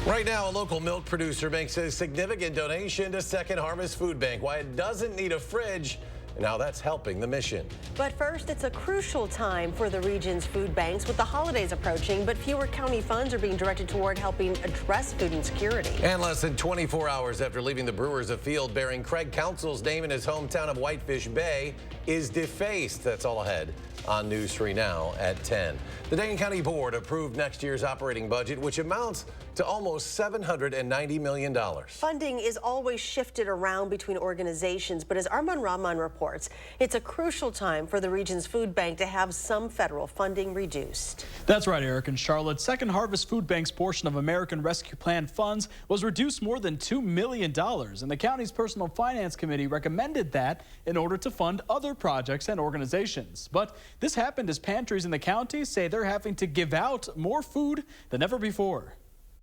Right now, a local milk producer makes a significant donation to Second Harvest Food Bank. Why it doesn't need a fridge and how that's helping the mission. But first, it's a crucial time for the region's food banks with the holidays approaching, but fewer county funds are being directed toward helping address food insecurity. And less than 24 hours after leaving the Brewers, a field bearing Craig Counsell's name in his hometown of Whitefish Bay is defaced. That's all ahead on News 3 Now at 10. The Dane County Board approved next year's operating budget, which amounts to almost $790 million. Funding is always shifted around between organizations, but as Armand Rahman reports, it's a crucial time for the region's food bank to have some federal funding reduced. That's right, Eric. In Charlotte, Second Harvest Food Bank's portion of American Rescue Plan funds was reduced more than $2 million, and the county's Personal Finance Committee recommended that in order to fund other projects and organizations. But this happened as pantries in the county say they're having to give out more food than ever before.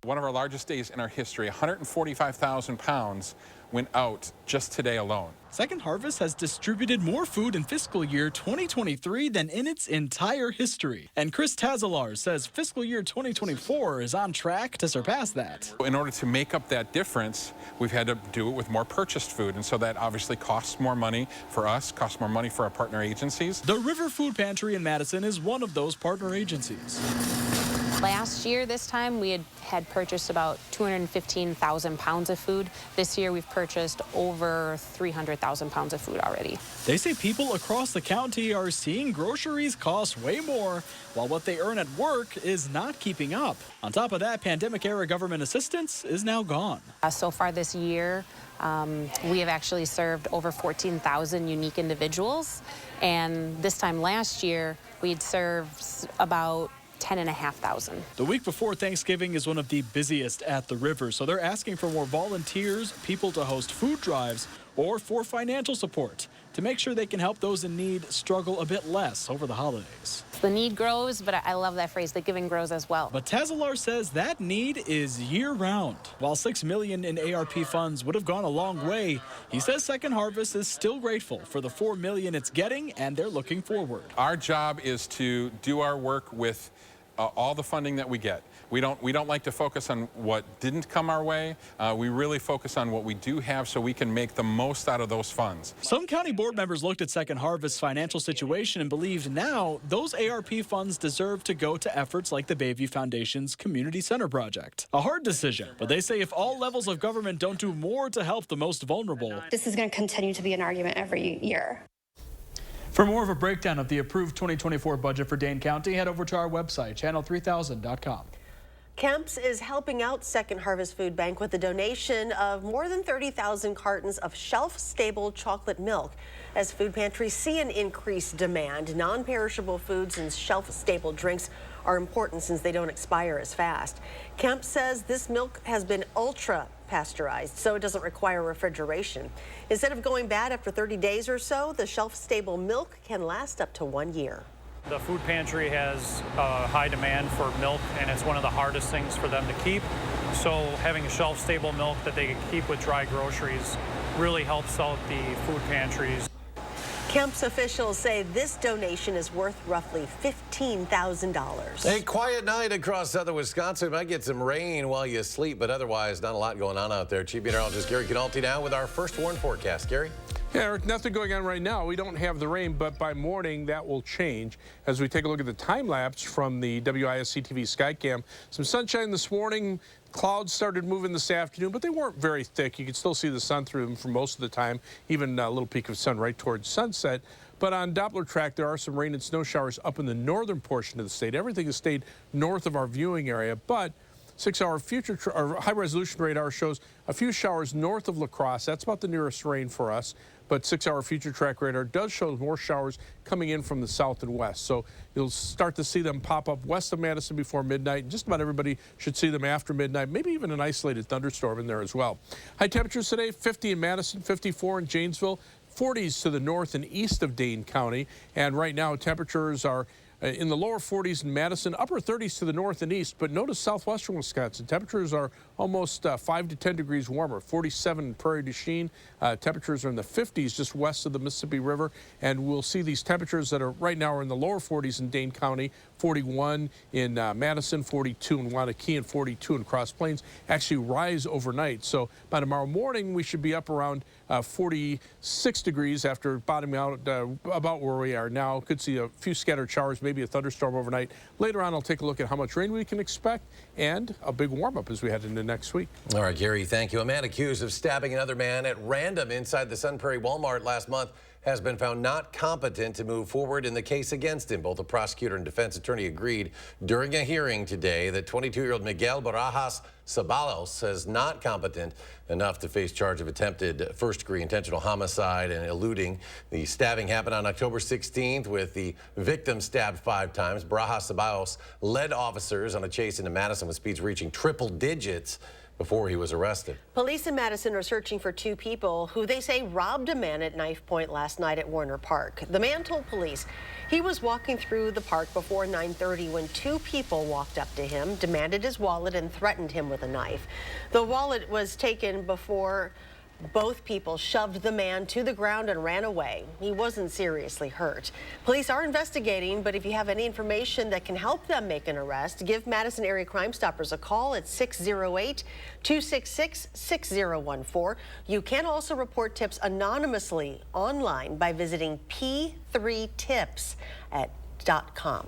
One of our largest days in our history, 145,000 pounds went out just today alone. Second Harvest has distributed more food in fiscal year 2023 than in its entire history. And Chris Tazalar says fiscal year 2024 is on track to surpass that. In order to make up that difference, we've had to do it with more purchased food. And so that obviously costs more money for us, costs more money for our partner agencies. The River Food Pantry in Madison is one of those partner agencies. Last year, this time, we had purchased about 215,000 pounds of food. This year, we've purchased over 300,000 pounds of food already. They say people across the county are seeing groceries cost way more, while what they earn at work is not keeping up. On top of that, pandemic-era government assistance is now gone. So far this year, we have actually served over 14,000 unique individuals. And this time last year, we'd served about 10,500. The week before Thanksgiving is one of the busiest at the river, so they're asking for more volunteers, people to host food drives, or for financial support to make sure they can help those in need struggle a bit less over the holidays. The need grows, but I love that phrase, the giving grows as well. But Tazalar says that need is year-round. While $6 million in ARP funds would have gone a long way, he says Second Harvest is still grateful for the $4 million it's getting, and they're looking forward. Our job is to do our work with all the funding that we get. We don't like to focus on what didn't come our way. We really focus on what we do have so we can make the most out of those funds. Some county board members looked at Second Harvest's financial situation and believed now those ARP funds deserve to go to efforts like the Bayview Foundation's Community Center project. A hard decision, but they say if all levels of government don't do more to help the most vulnerable, this is going to continue to be an argument every year. For more of a breakdown of the approved 2024 budget for Dane County, head over to our website, channel3000.com. Kemp's is helping out Second Harvest Food Bank with a donation of more than 30,000 cartons of shelf-stable chocolate milk. As food pantries see an increased demand, non-perishable foods and shelf-stable drinks are important since they don't expire as fast. Kemp says this milk has been ultra pasteurized, so it doesn't require refrigeration. Instead of going bad after 30 days or so, the shelf-stable milk can last up to 1 year. The food pantry has high demand for milk, and it's one of the hardest things for them to keep. So having a shelf-stable milk that they can keep with dry groceries really helps out the food pantries. Kemp's officials say this donation is worth roughly $15,000. A quiet night across southern Wisconsin. Might get some rain while you sleep, but otherwise not a lot going on out there. Chief Meteorologist Gary Canalti now with our first warn forecast. Gary? Yeah, Eric, nothing going on right now. We don't have the rain, but by morning that will change as we take a look at the time lapse from the WISC-TV Skycam. Some sunshine this morning. Clouds started moving this afternoon, but they weren't very thick. You could still see the sun through them for most of the time, even a little peek of sun right towards sunset. But on Doppler track, there are some rain and snow showers up in the northern portion of the state. Everything has stayed north of our viewing area, but 6-hour future or high-resolution radar shows a few showers north of La Crosse. That's about the nearest rain for us. But 6-hour future track radar does show more showers coming in from the south and west. So you'll start to see them pop up west of Madison before midnight. And just about everybody should see them after midnight, maybe even an isolated thunderstorm in there as well. High temperatures today, 50 in Madison, 54 in Janesville, 40s to the north and east of Dane County. And right now temperatures are In the lower 40s in Madison, upper 30s to the north and east, but notice southwestern Wisconsin. Temperatures are almost 5 to 10 degrees warmer. 47 in Prairie du Chien. Temperatures are in the 50s just west of the Mississippi River. And we'll see these temperatures that are right now are in the lower 40s in Dane County, 41 in Madison, 42 in Waunakee, and 42 in Cross Plains actually rise overnight. So by tomorrow morning, we should be up around 46 degrees after bottoming out about where we are now. Could see a few scattered showers, maybe a thunderstorm overnight. Later on, I'll take a look at how much rain we can expect and a big warm-up as we head into next week. All right, Gary, thank you. A man accused of stabbing another man at random inside the Sun Prairie Walmart last month has been found not competent to move forward in the case against him. Both the prosecutor and defense attorney agreed during a hearing today that 22-year-old Miguel Barajas Sabalos is not competent enough to face charge of attempted first-degree intentional homicide and eluding. The stabbing happened on October 16th with the victim stabbed 5 times. Barajas Sabalos led officers on a chase into Madison with speeds reaching triple digits before he was arrested. Police in Madison are searching for 2 people who they say robbed a man at knife point last night at Warner Park. The man told police he was walking through the park before 9:30 when 2 people walked up to him, demanded his wallet, and threatened him with a knife. The wallet was taken before both people shoved the man to the ground and ran away. He wasn't seriously hurt. Police are investigating, but if you have any information that can help them make an arrest, give Madison Area Crime Stoppers a call at 608-266-6014. You can also report tips anonymously online by visiting p3tips.com.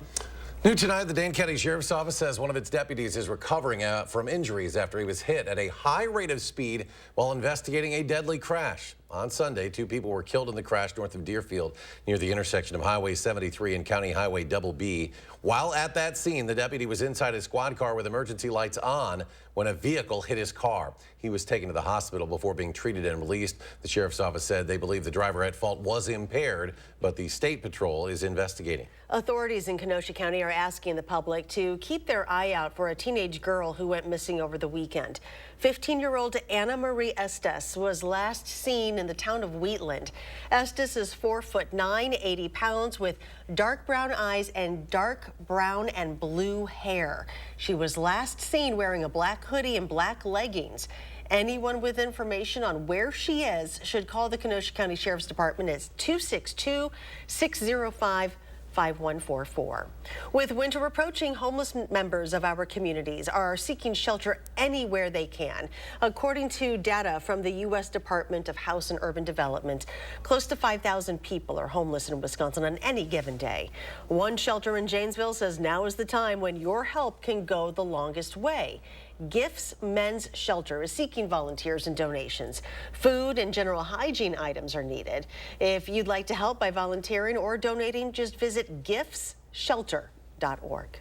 New tonight, the Dane County Sheriff's Office says one of its deputies is recovering from injuries after he was hit at a high rate of speed while investigating a deadly crash. On Sunday, 2 people were killed in the crash north of Deerfield near the intersection of Highway 73 and County Highway BB. While at that scene, the deputy was inside his squad car with emergency lights on when a vehicle hit his car. He was taken to the hospital before being treated and released. The sheriff's office said they believe the driver at fault was impaired, but the state patrol is investigating. Authorities in Kenosha County are asking the public to keep their eye out for a teenage girl who went missing over the weekend. 15-year-old Anna Marie Estes was last seen in the town of Wheatland. Estes is 4'9", 80 pounds, with dark brown eyes and dark brown and blue hair. She was last seen wearing a black hoodie and black leggings. Anyone with information on where she is should call the Kenosha County Sheriff's Department at 262-605-5144. With winter approaching, homeless members of our communities are seeking shelter anywhere they can. According to data from the U.S. Department of House and Urban Development, close to 5,000 people are homeless in Wisconsin on any given day. One shelter in Janesville says now is the time when your help can go the longest way. Gifts Men's Shelter is seeking volunteers and donations. Food and general hygiene items are needed. If you'd like to help by volunteering or donating, just visit giftsshelter.org.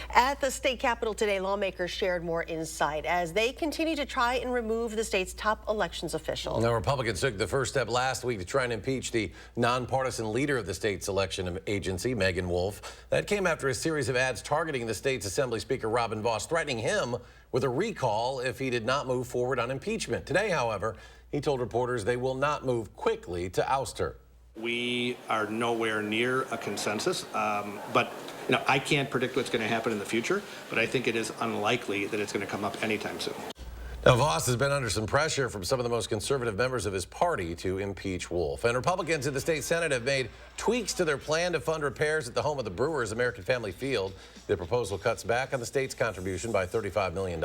At the state capitol today, lawmakers shared more insight as they continue to try and remove the state's top elections official. The Republicans took the first step last week to try and impeach the nonpartisan leader of the state's election agency, Megan Wolf. That came after a series of ads targeting the state's Assembly Speaker Robin Vos, threatening him with a recall if he did not move forward on impeachment. Today, however, he told reporters they will not move quickly to oust her. We are nowhere near a consensus, but I can't predict what's going to happen in the future, but I think it is unlikely that it's going to come up anytime soon. Now, Vos has been under some pressure from some of the most conservative members of his party to impeach Wolf. And Republicans in the state Senate have made tweaks to their plan to fund repairs at the home of the Brewers American Family Field. The proposal cuts back on the state's contribution by $35 million.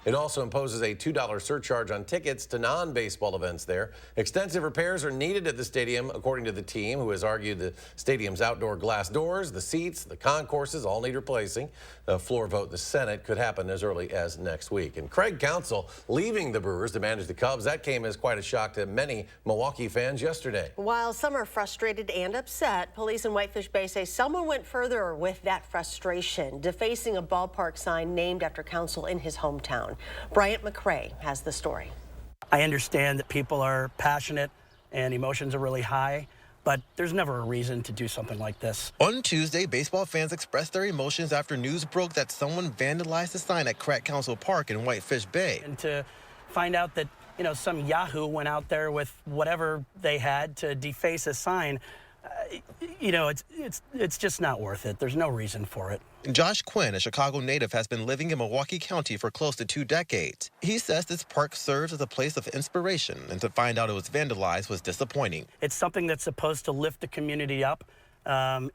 It also imposes a $2 surcharge on tickets to non-baseball events there. Extensive repairs are needed at the stadium, according to the team, who has argued the stadium's outdoor glass doors, the seats, the concourses all need replacing. The floor vote in the Senate could happen as early as next week. And Craig Counsell leaving the Brewers to manage the Cubs. That came as quite a shock to many Milwaukee fans yesterday. While some are frustrated and upset, police in Whitefish Bay say someone went further with that frustration, defacing a ballpark sign named after Counsell in his hometown. Bryant McCrae has the story. I understand that people are passionate and emotions are really high, but there's never a reason to do something like this. On Tuesday, baseball fans expressed their emotions after news broke that someone vandalized a sign at Crack Council Park in Whitefish Bay. And to find out that, some Yahoo went out there with whatever they had to deface a sign You know, it's just not worth it. There's no reason for it. Josh Quinn, a Chicago native, has been living in Milwaukee County for close to 2 decades. He says this park serves as a place of inspiration, and to find out it was vandalized was disappointing. It's something that's supposed to lift the community up,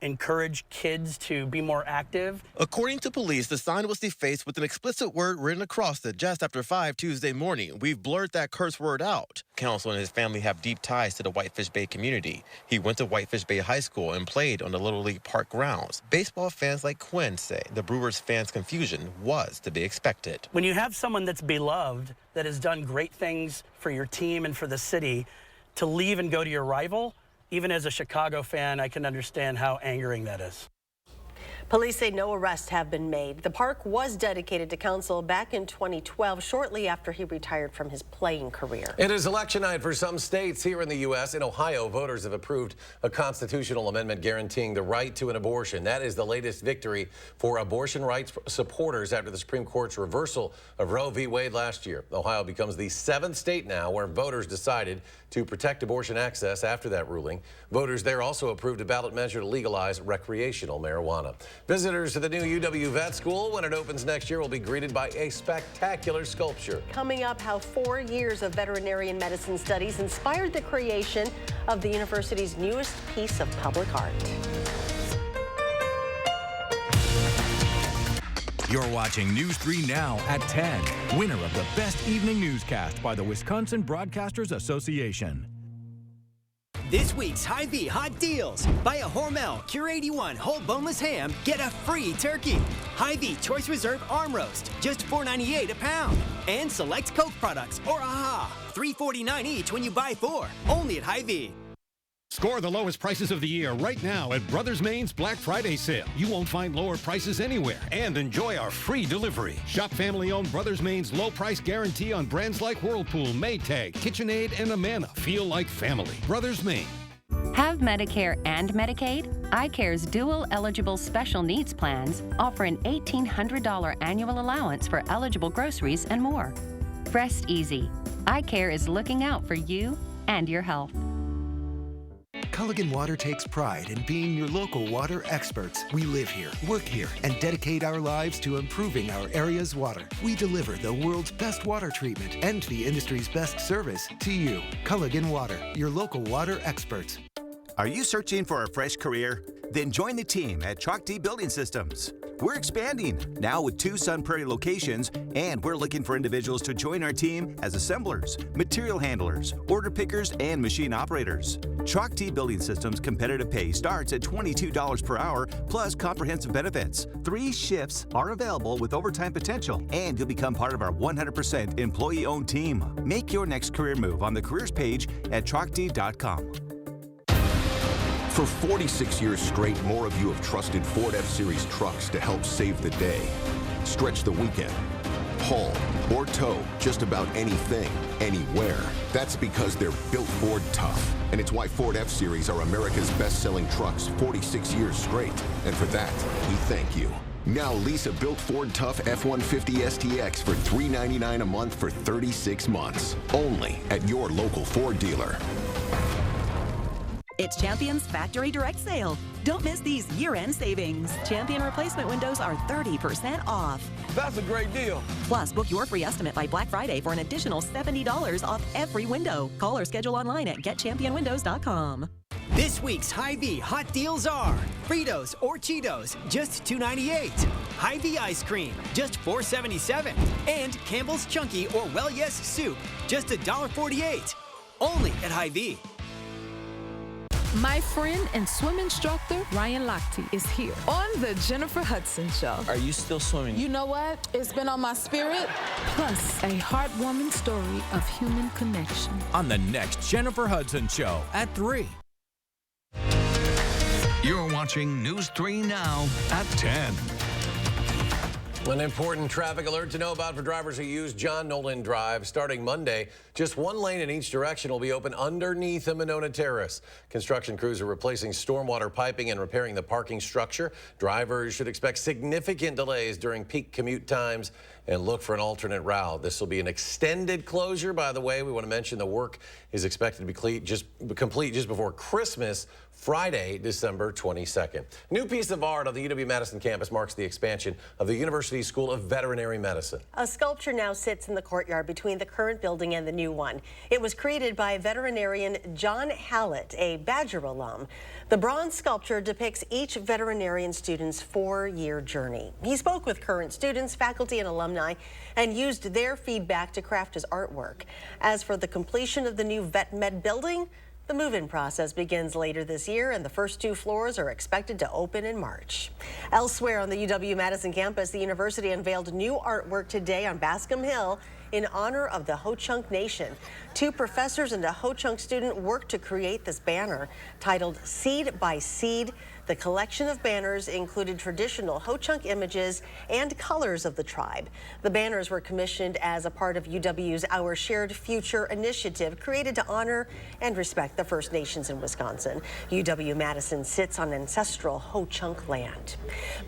encourage kids to be more active. According to police, the sign was defaced with an explicit word written across it just after 5 Tuesday morning. We've blurred that curse word out. Council and his family have deep ties to the Whitefish Bay community. He went to Whitefish Bay High School and played on the Little League Park grounds. Baseball fans like Quinn say the Brewers fans' confusion was to be expected. When you have someone that's beloved, that has done great things for your team and for the city, to leave and go to your rival, even as a Chicago fan, I can understand how angering that is. Police say no arrests have been made. The park was dedicated to Council back in 2012, shortly after he retired from his playing career. It is election night for some states here in the U.S. In Ohio, voters have approved a constitutional amendment guaranteeing the right to an abortion. That is the latest victory for abortion rights supporters after the Supreme Court's reversal of Roe v. Wade last year. Ohio becomes the 7th state now where voters decided to protect abortion access after that ruling. Voters there also approved a ballot measure to legalize recreational marijuana. Visitors to the new UW Vet School, when it opens next year, will be greeted by a spectacular sculpture. Coming up, how 4 years of veterinarian medicine studies inspired the creation of the university's newest piece of public art. You're watching News 3 Now at 10. Winner of the Best Evening Newscast by the Wisconsin Broadcasters Association. This week's Hy-Vee Hot Deals. Buy a Hormel Cure 81 whole boneless ham, get a free turkey. Hy-Vee Choice Reserve Arm Roast, just $4.98 a pound. And select Coke products or AHA, $3.49 each when you buy 4. Only at Hy-Vee. Score the lowest prices of the year right now at Brothers Main's Black Friday sale. You won't find lower prices anywhere. And enjoy our free delivery. Shop family-owned Brothers Main's low price guarantee on brands like Whirlpool, Maytag, KitchenAid, and Amana. Feel like family. Brothers Main. Have Medicare and Medicaid? iCare's dual eligible special needs plans offer an $1,800 annual allowance for eligible groceries and more. Rest easy. iCare is looking out for you and your health. Culligan Water takes pride in being your local water experts. We live here, work here, and dedicate our lives to improving our area's water. We deliver the world's best water treatment and the industry's best service to you. Culligan Water, your local water experts. Are you searching for a fresh career? Then join the team at Chalk D Building Systems. We're expanding, now with 2 Sun Prairie locations, and we're looking for individuals to join our team as assemblers, material handlers, order pickers, and machine operators. Chalk D Building Systems competitive pay starts at $22 per hour plus comprehensive benefits. 3 shifts are available with overtime potential, and you'll become part of our 100% employee-owned team. Make your next career move on the careers page at chalkd.com. For 46 years straight, more of you have trusted Ford F-Series trucks to help save the day. Stretch the weekend, haul, or tow just about anything, anywhere. That's because they're built Ford tough. And it's why Ford F-Series are America's best-selling trucks 46 years straight. And for that, we thank you. Now lease a built Ford Tough F-150 STX for $399 a month for 36 months. Only at your local Ford dealer. It's Champion's Factory Direct Sale. Don't miss these year-end savings. Champion replacement windows are 30% off. That's a great deal. Plus, book your free estimate by Black Friday for an additional $70 off every window. Call or schedule online at getchampionwindows.com. This week's Hy-Vee Hot Deals are Fritos or Cheetos, just $2.98. Hy-Vee Ice Cream, just $4.77. And Campbell's Chunky or Well Yes Soup, just $1.48. Only at Hy-Vee. My friend and swim instructor, Ryan Lochte, is here on the Jennifer Hudson Show. Are you still swimming? You know what? It's been on my spirit. Plus, a heartwarming story of human connection. On the next Jennifer Hudson Show at 3. You're watching News 3 Now at 10. An important traffic alert to know about for drivers who use John Nolan Drive. Starting Monday, just 1 lane in each direction will be open underneath the Monona Terrace. Construction crews are replacing stormwater piping and repairing the parking structure. Drivers should expect significant delays during peak commute times and look for an alternate route. This will be an extended closure, by the way. We want to mention the work is expected to be complete just before Christmas, Friday, December 22nd. A new piece of art on the UW-Madison campus marks the expansion of the University School of Veterinary Medicine. A sculpture now sits in the courtyard between the current building and the new one. It was created by veterinarian John Hallett, a Badger alum. The bronze sculpture depicts each veterinarian student's 4-year journey. He spoke with current students, faculty, and alumni and used their feedback to craft his artwork. As for the completion of the new Vet Med building, the move-in process begins later this year, and the first 2 floors are expected to open in March. Elsewhere on the UW-Madison campus, the university unveiled new artwork today on Bascom Hill in honor of the Ho-Chunk Nation. 2 professors and a Ho-Chunk student worked to create this banner titled Seed by Seed. The collection of banners included traditional Ho-Chunk images and colors of the tribe. The banners were commissioned as a part of UW's Our Shared Future initiative, created to honor and respect the First Nations in Wisconsin. UW-Madison sits on ancestral Ho-Chunk land.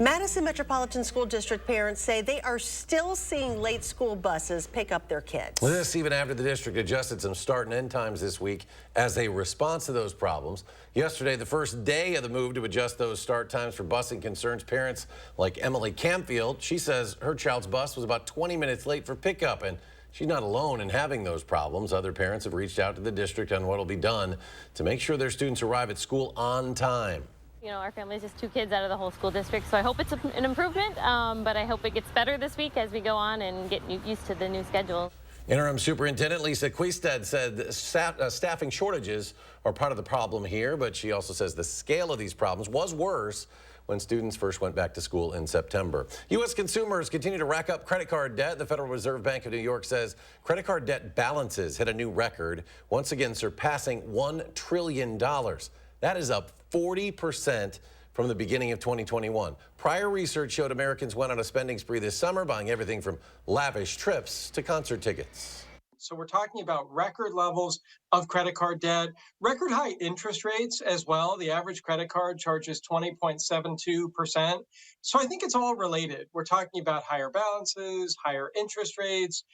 Madison Metropolitan School District parents say they are still seeing late school buses pick up their kids. This even after the district adjusted some start and end times this week as a response to those problems. Yesterday, the first day of the move to adjust those start times for busing concerns parents like Emily Campfield. She says her child's bus was about 20 minutes late for pickup, and she's not alone in having those problems. Other parents have reached out to the district on what will be done to make sure their students arrive at school on time. You know, our family is just 2 kids out of the whole school district, so I hope it's an improvement, but I hope it gets better this week as we go on and get used to the new schedule. Interim Superintendent Lisa Quistad said staffing shortages are part of the problem here, but she also says the scale of these problems was worse when students first went back to school in September. U.S. consumers continue to rack up credit card debt. The Federal Reserve Bank of New York says credit card debt balances hit a new record, once again surpassing $1 trillion. That is up 40% from the beginning of 2021. Prior research showed Americans went on a spending spree this summer, buying everything from lavish trips to concert tickets. So we're talking about record levels of credit card debt, record high interest rates as well. The average credit card charges 20.72%. So I think it's all related. We're talking about higher balances, higher interest rates.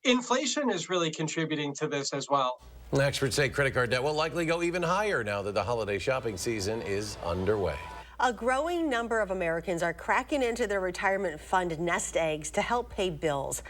Inflation is really contributing to this as well. Experts say credit card debt will likely go even higher now that the holiday shopping season is underway. A growing number of Americans are cracking into their retirement fund nest eggs to help pay bills.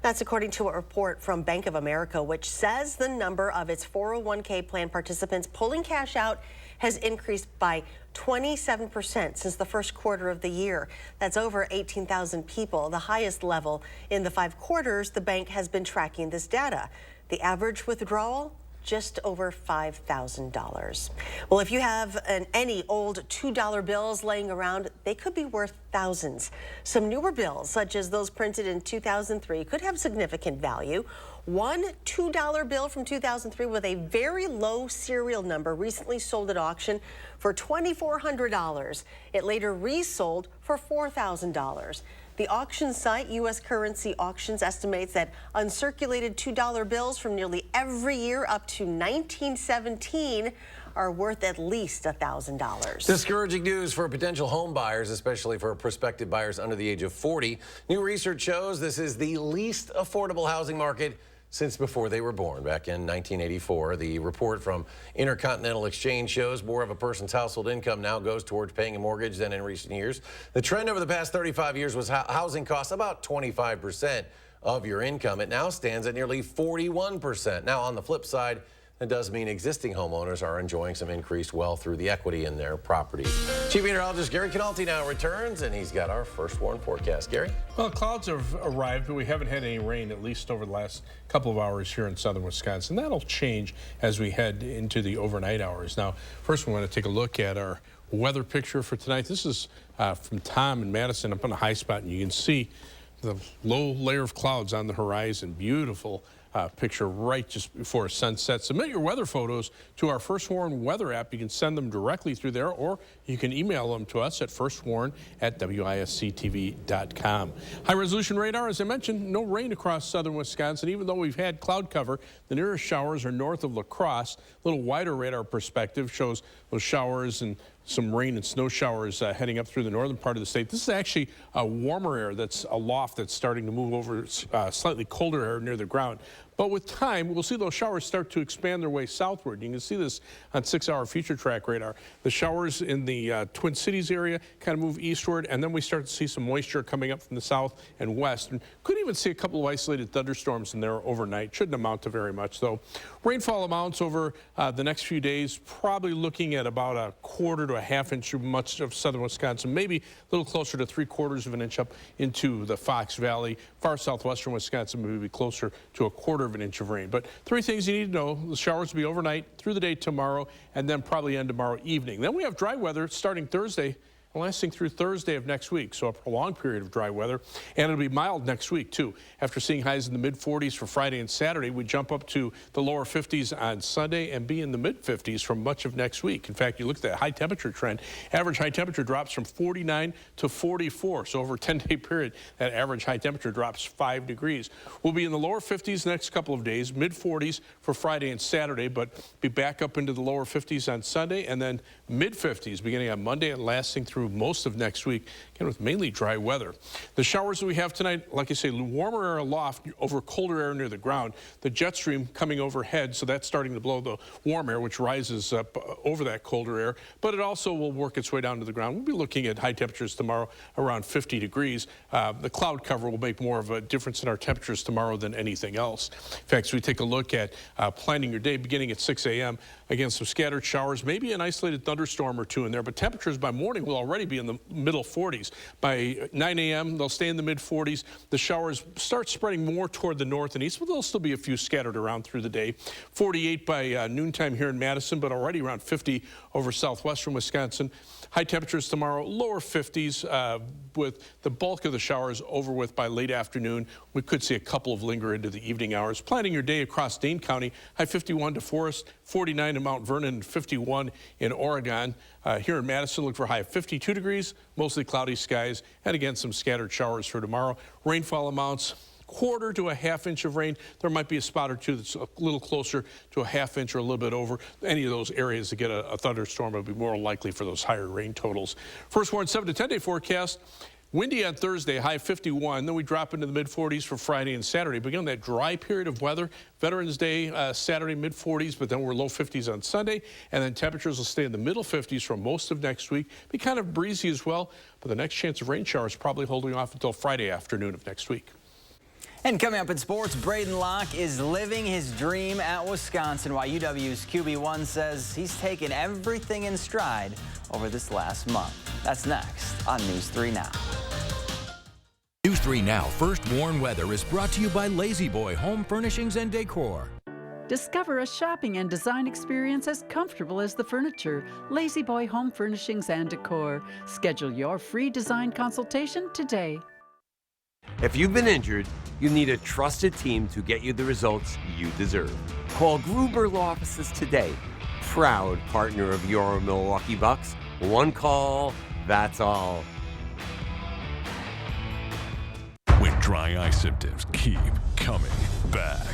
That's according to a report from Bank of America, which says the number of its 401k plan participants pulling cash out has increased by 27% since the first quarter of the year. That's over 18,000 people, the highest level in the 5 quarters the bank has been tracking this data. The average withdrawal, just over $5,000. Well, if you have any old $2 bills laying around, they could be worth thousands. Some newer bills, such as those printed in 2003, could have significant value. One $2 bill from 2003 with a very low serial number recently sold at auction for $2,400. It later resold for $4,000. The auction site, U.S. Currency Auctions, estimates that uncirculated $2 bills from nearly every year up to 1917 are worth at least $1,000. Discouraging news for potential home buyers, especially for prospective buyers under the age of 40. New research shows this is the least affordable housing market since before they were born, back in 1984. The report from Intercontinental Exchange shows more of a person's household income now goes towards paying a mortgage than in recent years. The trend over the past 35 years was housing costs about 25% of your income. It now stands at nearly 41%. Now, on the flip side, that does mean existing homeowners are enjoying some increased wealth through the equity in their properties. Chief Meteorologist Gary Canalti now returns, and he's got our first warn forecast. Gary? Well, clouds have arrived, but we haven't had any rain, at least over the last couple of hours here in southern Wisconsin. That'll change as we head into the overnight hours. Now, first we want to take a look at our weather picture for tonight. This is from Tom in Madison up on a high spot, and you can see the low layer of clouds on the horizon. Beautiful picture right just before sunset. Submit your weather photos to our First Warn weather app. You can send them directly through there, or you can email them to us at firstwarn@wisc-tv.com. High resolution radar, as I mentioned, no rain across southern Wisconsin. Even though we've had cloud cover, the nearest showers are north of La Crosse. A little wider radar perspective shows those showers and some rain and snow showers heading up through the northern part of the state. This is actually a warmer air that's aloft that's starting to move over slightly colder air near the ground. But with time, we'll see those showers start to expand their way southward. You can see this on 6-hour future track radar. The showers in the Twin Cities area kind of move eastward, and then we start to see some moisture coming up from the south and west. And could even see a couple of isolated thunderstorms in there overnight. Shouldn't amount to very much, though. Rainfall amounts over the next few days, probably looking at about a 1/4 to a 1/2 inch through much of southern Wisconsin, maybe a little closer to 3/4 of an inch up into the Fox Valley. Far southwestern Wisconsin, maybe closer to a 1/4 of an inch of rain. But 3 things you need to know: the showers will be overnight, through the day tomorrow, and then probably end tomorrow evening. Then we have dry weather starting Thursday and lasting through Thursday of next week, so a prolonged period of dry weather. And it'll be mild next week, too. After seeing highs in the mid-40s for Friday and Saturday, we jump up to the lower 50s on Sunday and be in the mid-50s for much of next week. In fact, you look at that high temperature trend, average high temperature drops from 49 to 44. So over a 10-day period, that average high temperature drops 5 degrees. We'll be in the lower 50s the next couple of days, mid-40s for Friday and Saturday, but be back up into the lower 50s on Sunday, and then mid-50s beginning on Monday and lasting through most of next week, again with mainly dry weather. The showers that we have tonight, like I say, warmer air aloft over colder air near the ground. The jet stream coming overhead, so that's starting to blow the warm air, which rises up over that colder air, but it also will work its way down to the ground. We'll be looking at high temperatures tomorrow around 50 degrees. The cloud cover will make more of a difference in our temperatures tomorrow than anything else. In fact, as we take a look at planning your day beginning at 6 a.m., again, some scattered showers, maybe an isolated thunderstorm or two in there, but temperatures by morning will already be in the middle 40s. By 9 a.m., they'll stay in the mid-40s. The showers start spreading more toward the north and east, but there'll still be a few scattered around through the day. 48 by noontime here in Madison, but already around 50 over southwestern Wisconsin. High temperatures tomorrow, lower 50s with the bulk of the showers over with by late afternoon. We could see a couple of linger into the evening hours. Planning your day across Dane County, high 51 to Forest, 49 in Mount Vernon, and 51 in Oregon. Here in Madison, look for a high of 52 degrees, mostly cloudy skies, and again, some scattered showers for tomorrow. Rainfall amounts, 1/4 to a 1/2 inch of rain. There might be a spot or two that's a little closer to a 1/2 inch or a little bit over. Any of those areas that get a thunderstorm will be more likely for those higher rain totals. First warned 7 to 10 day forecast. Windy on Thursday, high 51. Then we drop into the mid-40s for Friday and Saturday. Begin that dry period of weather. Veterans Day, Saturday, mid-40s, but then we're low 50s on Sunday. And then temperatures will stay in the middle 50s for most of next week. Be kind of breezy as well, but the next chance of rain showers probably holding off until Friday afternoon of next week. And coming up in sports, Braden Locke is living his dream at Wisconsin, while UW's QB1 says he's taken everything in stride over this last month. That's next on News 3 Now. News 3 Now First Warn Weather is brought to you by Lazy Boy Home Furnishings and Decor. Discover a shopping and design experience as comfortable as the furniture. Lazy Boy Home Furnishings and Decor. Schedule your free design consultation today. If you've been injured, you need a trusted team to get you the results you deserve. Call Gruber Law Offices today. Proud partner of your Milwaukee Bucks. One call, that's all. When dry eye symptoms keep coming back,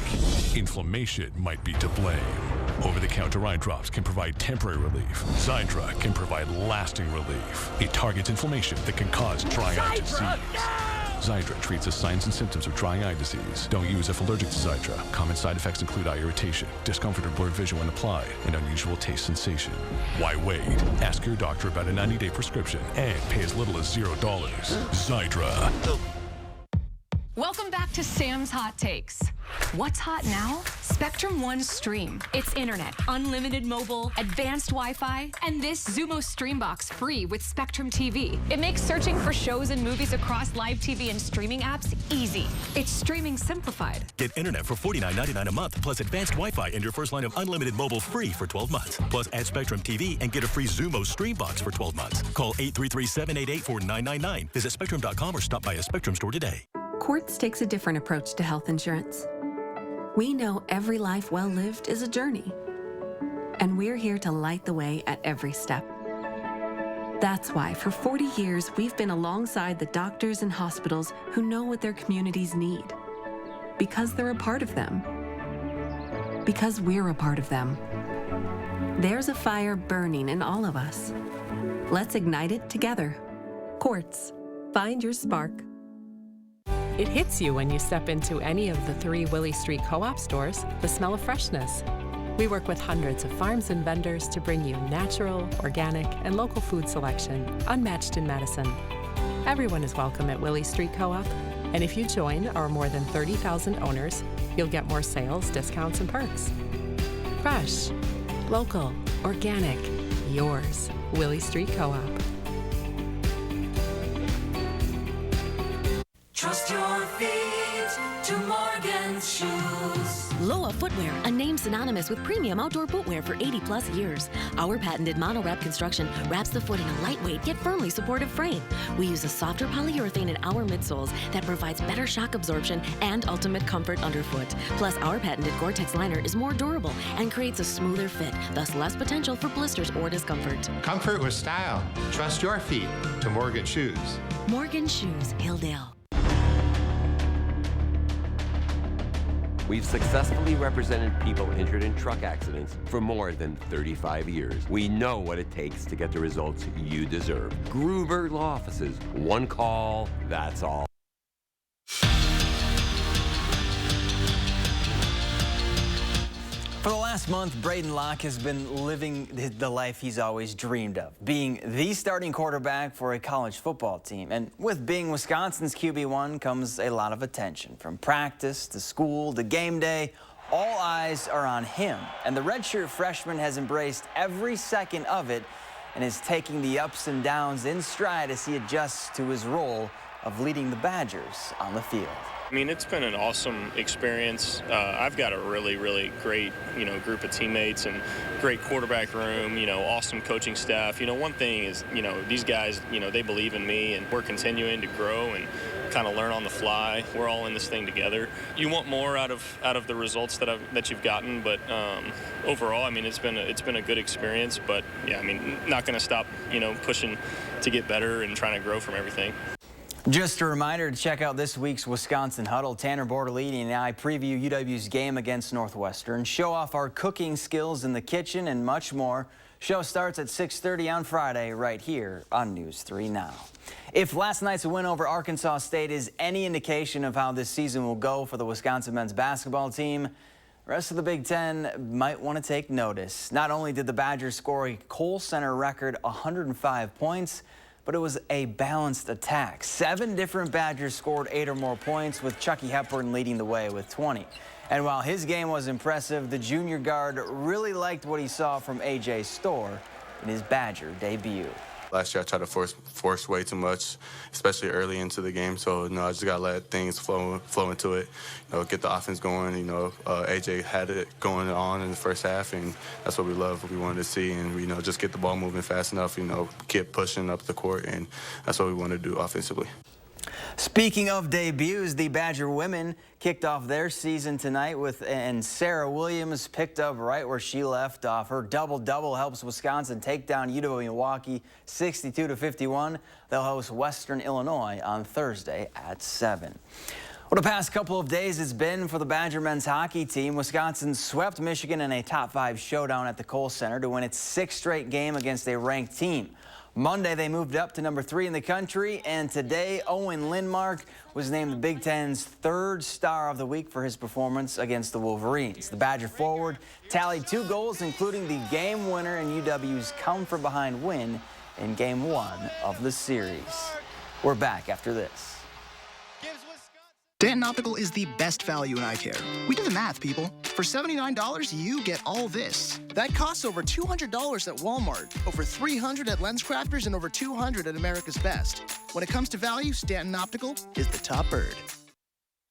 inflammation might be to blame. Over-the-counter eye drops can provide temporary relief. Xiidra can provide lasting relief. It targets inflammation that can cause dry eye disease. Xiidra treats the signs and symptoms of dry eye disease. Don't use if allergic to Xiidra. Common side effects include eye irritation, discomfort or blurred vision when applied, and unusual taste sensation. Why wait? Ask your doctor about a 90-day prescription and pay as little as $0. Xiidra. Welcome back to Sam's Hot Takes. What's hot now? Spectrum One Stream. It's internet, unlimited mobile, advanced Wi-Fi, and this Xumo Streambox free with Spectrum TV. It makes searching for shows and movies across live TV and streaming apps easy. It's streaming simplified. Get internet for $49.99 a month, plus advanced Wi-Fi and your first line of unlimited mobile free for 12 months. Plus add Spectrum TV and get a free Xumo Streambox for 12 months. Call 833-788-4999. Visit Spectrum.com or stop by a Spectrum store today. Quartz takes a different approach to health insurance. We know every life well lived is a journey, and we're here to light the way at every step. That's why for 40 years, we've been alongside the doctors and hospitals who know what their communities need. Because they're a part of them. Because we're a part of them. There's a fire burning in all of us. Let's ignite it together. Quartz. Find your spark. It hits you when you step into any of the 3 Willie Street Co-op stores, the smell of freshness. We work with hundreds of farms and vendors to bring you natural, organic, and local food selection, unmatched in Madison. Everyone is welcome at Willie Street Co-op, and if you join our more than 30,000 owners, you'll get more sales, discounts, and perks. Fresh, local, organic, yours, Willie Street Co-op. Trust your feet to Morgan's Shoes. Loa Footwear, a name synonymous with premium outdoor footwear for 80-plus years. Our patented mono-wrap construction wraps the foot in a lightweight yet firmly supportive frame. We use a softer polyurethane in our midsoles that provides better shock absorption and ultimate comfort underfoot. Plus, our patented Gore-Tex liner is more durable and creates a smoother fit, thus less potential for blisters or discomfort. Comfort with style. Trust your feet to Morgan Shoes. Morgan Shoes, Hilldale. We've successfully represented people injured in truck accidents for more than 35 years. We know what it takes to get the results you deserve. Gruber Law Offices. One call, that's all. For the last month, Braden Locke has been living the life he's always dreamed of, being the starting quarterback for a college football team. And with being Wisconsin's QB1 comes a lot of attention. From practice to school to game day, all eyes are on him. And the redshirt freshman has embraced every second of it and is taking the ups and downs in stride as he adjusts to his role of leading the Badgers on the field. I mean, it's been an awesome experience. I've got a really, really great, group of teammates and great quarterback room, awesome coaching staff. One thing is, these guys, they believe in me, and we're continuing to grow and kind of learn on the fly. We're all in this thing together. You want more out of the results that you've gotten, but overall, I mean, it's been a good experience. But yeah, I mean, not going to stop, pushing to get better and trying to grow from everything. Just a reminder to check out this week's Wisconsin Huddle. Tanner Bortolini and I preview UW's game against Northwestern, show off our cooking skills in the kitchen, and much more. Show starts at 6:30 on Friday right here on News 3 Now. If last night's win over Arkansas State is any indication of how this season will go for the Wisconsin men's basketball team, the rest of the Big Ten might want to take notice. Not only did the Badgers score a Kohl Center record 105 points, but it was a balanced attack. 7 different Badgers scored 8 or more points, with Chucky Hepburn leading the way with 20. And while his game was impressive, the junior guard really liked what he saw from A.J. Storr in his Badger debut. Last year I tried to force way too much, especially early into the game. So I just gotta let things flow into it. Get the offense going. AJ had it going on in the first half, and that's what we love. What we wanted to see, and just get the ball moving fast enough. Keep pushing up the court, and that's what we want to do offensively. Speaking of debuts, the Badger women kicked off their season tonight and Sarah Williams picked up right where she left off. Her double-double helps Wisconsin take down UW-Milwaukee 62-51. They'll host Western Illinois on Thursday at 7. Well, the past couple of days it's been for the Badger men's hockey team. Wisconsin swept Michigan in a top-5 showdown at the Kohl Center to win its 6th straight game against a ranked team. Monday, they moved up to number 3 in the country, and today, Owen Lindmark was named the Big Ten's 3rd Star of the Week for his performance against the Wolverines. The Badger forward tallied 2 goals, including the game winner in UW's come-from-behind win in Game 1 of the series. We're back after this. Stanton Optical is the best value in eye care. We did the math, people. For $79, you get all this. That costs over $200 at Walmart, over $300 at LensCrafters, and over $200 at America's Best. When it comes to value, Stanton Optical is the top bird.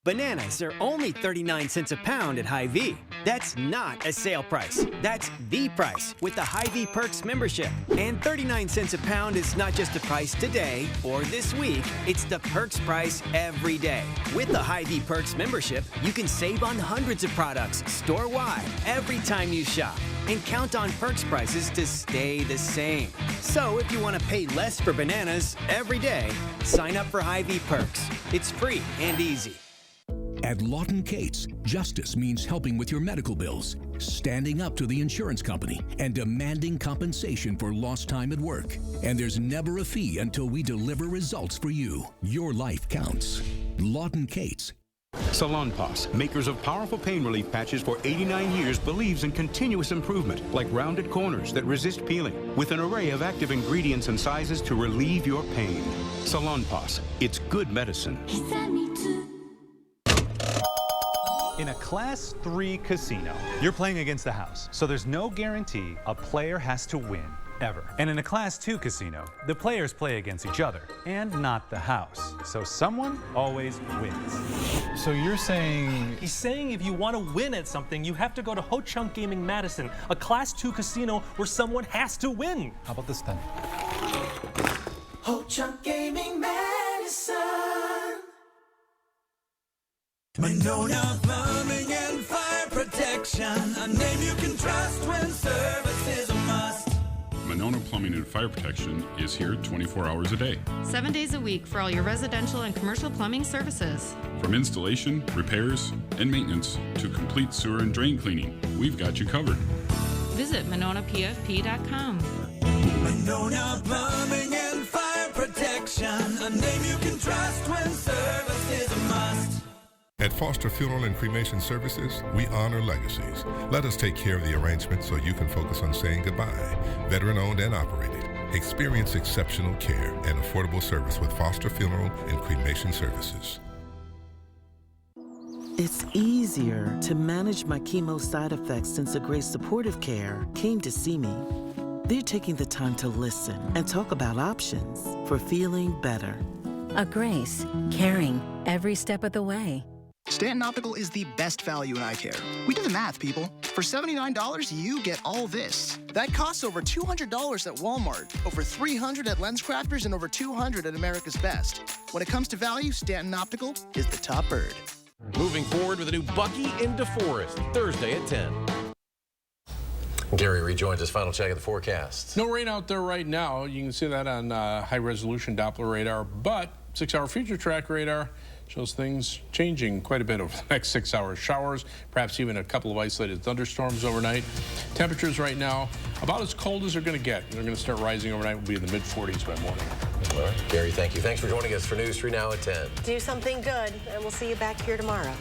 Bananas are only 39 cents a pound at Hy-Vee. That's not a sale price. That's the price with the Hy-Vee Perks membership. And 39 cents a pound is not just the price today or this week. It's the Perks price every day. With the Hy-Vee Perks membership, you can save on hundreds of products store-wide every time you shop. And count on Perks prices to stay the same. So if you want to pay less for bananas every day, sign up for Hy-Vee Perks. It's free and easy. At Lawton Cates, justice means helping with your medical bills, standing up to the insurance company, and demanding compensation for lost time at work. And there's never a fee until we deliver results for you. Your life counts. Lawton Cates. Salonpas, makers of powerful pain relief patches for 89 years, believes in continuous improvement, like rounded corners that resist peeling, with an array of active ingredients and sizes to relieve your pain. Salonpas, it's good medicine. In a Class 3 casino, you're playing against the house, so there's no guarantee a player has to win, ever. And in a Class 2 casino, the players play against each other, and not the house. So someone always wins. So you're saying... He's saying if you want to win at something, you have to go to Ho Chunk Gaming Madison, a Class 2 casino where someone has to win. How about this then? Ho Chunk Gaming Madison. Monona Plumbing and Fire Protection, a name you can trust when service is a must. Monona Plumbing and Fire Protection is here 24 hours a day. 7 days a week for all your residential and commercial plumbing services. From installation, repairs, and maintenance to complete sewer and drain cleaning, we've got you covered. Visit MononaPFP.com. Monona Plumbing and Fire Protection, a name you can trust when service is a must. At Foster Funeral and Cremation Services, we honor legacies. Let us take care of the arrangement so you can focus on saying goodbye. Veteran-owned and operated. Experience exceptional care and affordable service with Foster Funeral and Cremation Services. It's easier to manage my chemo side effects since a Grace Supportive Care came to see me. They're taking the time to listen and talk about options for feeling better. A Grace, caring every step of the way. Stanton Optical is the best value in eye care. We did the math, people. For $79, you get all this. That costs over $200 at Walmart, over $300 at LensCrafters, and over $200 at America's Best. When it comes to value, Stanton Optical is the top bird. Moving forward with a new Bucky in DeForest, Thursday at 10. Gary rejoins us. Final check of the forecast. No rain out there right now. You can see that on high-resolution Doppler radar, but 6-hour future track radar shows things changing quite a bit over the next 6 hours. Showers, perhaps even a couple of isolated thunderstorms overnight. Temperatures right now about as cold as they're going to get. They're going to start rising overnight. We'll be in the mid-40s by morning. All right, Gary, thank you. Thanks for joining us for News 3 Now at 10. Do something good, and we'll see you back here tomorrow.